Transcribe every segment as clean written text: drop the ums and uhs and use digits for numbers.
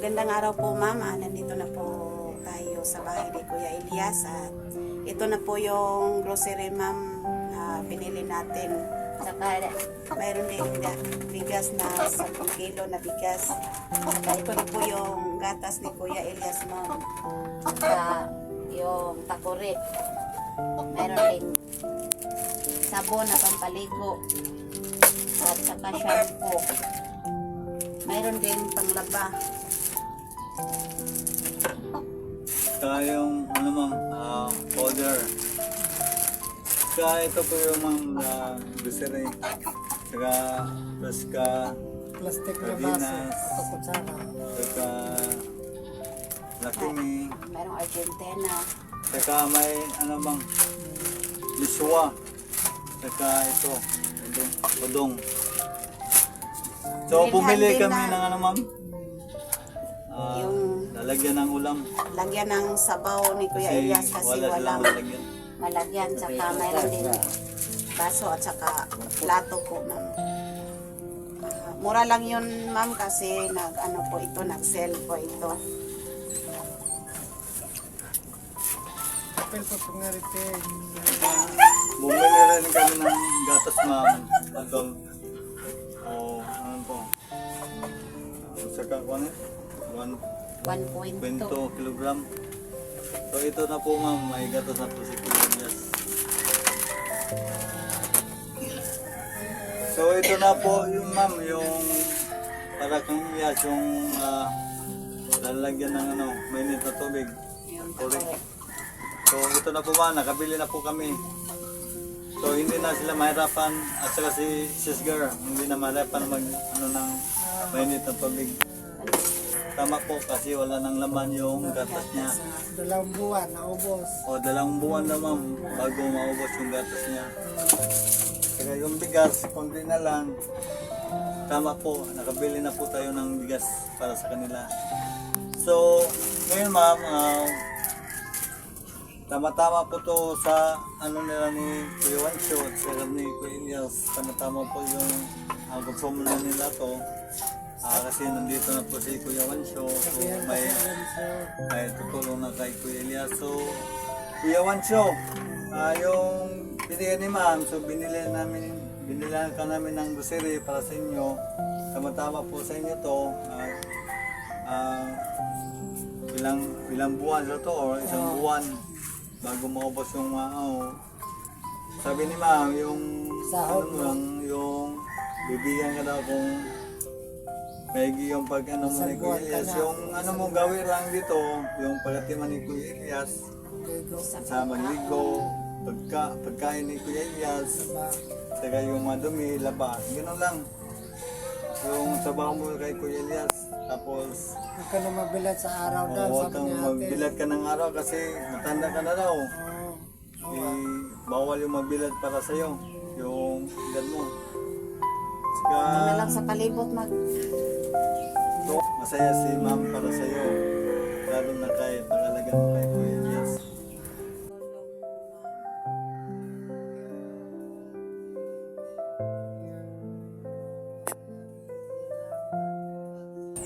Magandang araw po ma'am. Nandito na po tayo sa bahay ni Kuya Elias at ito na po yung grocery ma'am na binili natin. Saka mayroon din bigas na 10 kilo na bigas. Saka ito na po yung gatas ni Kuya Elias ma'am. Saka yung takore. Mayroon din sabon na pampaligo. At saka shampoo. Mayroon din panglaba. Saka yung ano ma'am, powder. Saka ito po yung ma'am na grocery. Saka Plastic na base. sardinas. Kutsara. Saka lakimi. Mayroong Argentina. Saka may ano ma'am, liswa. Saka ito, udong. So pumili kami ng ano ma'am, Yung lalagyan ng ulam. lagyan ng sabaw ni Kuya Elias kasi wala walang silang lalagyan. malagyan. Saka mayroon din baso at saka plato po ma'am. Mura lang yun ma'am kasi nag-sell po ito. Kapil pa pangarite. Bumili rin kami ng gatas ma'am. Adol. O ano po. Saka ko ano? 1.2 1.2. kilogram. So ito na po ma'am, may gatas na po si Kuya Elias. So ito na po yung ma'am, yung para kang Elias, yung lalagyan ng ano, mainit na tubig. Yung Correct. takore. So ito na po ba, nakabili na po kami. So hindi na sila mahirapan at saka si Sisgar, hindi na mahirapan mag ano ng mainit na tubig. Tama po kasi wala nang laman yung gatas niya. 2 buwan, naubos. O 2 buwan na ma'am bago maubos yung gatas niya. Kaya yung bigas, konti na lang. Tama po, nakabili na po tayo ng bigas para sa kanila. So, ngayon ma'am, tama-tama po to sa ano nila ni Kuya Wancho at saka ni Kuya Elias. Tama-tama po yung konsumo na nila to. Kasi nandito na po si Kuya Wancho. So may tutulong na kay Kuya Elias. So, Kuya Wancho, yung binigyan ni ma'am, so binilan ka namin ng grocery para sa inyo. Tama-tama po sa inyo to. Ilang buwan sa to or isang buwan bago maubos yung sabi ni ma'am yung Sahod ano lang yung bibigyan ka daw kung may yung pag ano mo ni Kuya Elias yung ano mo gawin lang dito yung pagkatiman ni Kuya Elias sa magligo pagkain ni Kuya Elias saka yung madumi laba gano'n lang yung sabaw mo kay Kuya Elias tapos Huwag ka na mabilat sa araw daw, huwag sabi kang ni ate. magbilad ka ng araw kasi matanda ka na daw. Bawal yung magbilad para sa'yo. Yung edad mo. Saka, Ito na lang sa palibot masaya si ma'am para sa'yo. Lalo na kay pag-alaga mo kay Kuya Elias.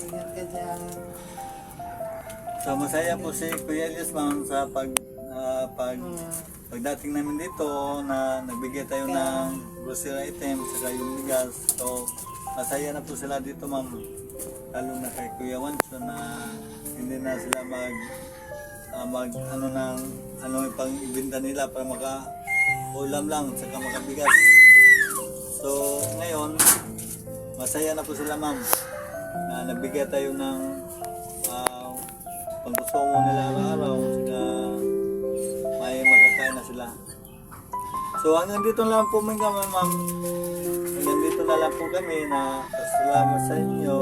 Ingat ka dyan. So masaya po si Kuya Elias ma'am sa pagdating namin dito na nagbigay tayo ng grocery item saka yung bigas. So masaya na po sila dito ma'am. Lalo na kay Kuya Wancho na hindi na sila mag ipang ibenta nila para maka ulam lang saka makabigas. So ngayon masaya na po sila ma'am na nagbigay tayo ng panggusto nila araw-araw saka may makakain na sila. So hanggang dito na lang po mga ma'am. Hanggang dito na lang po kami na pasalamat sa inyo.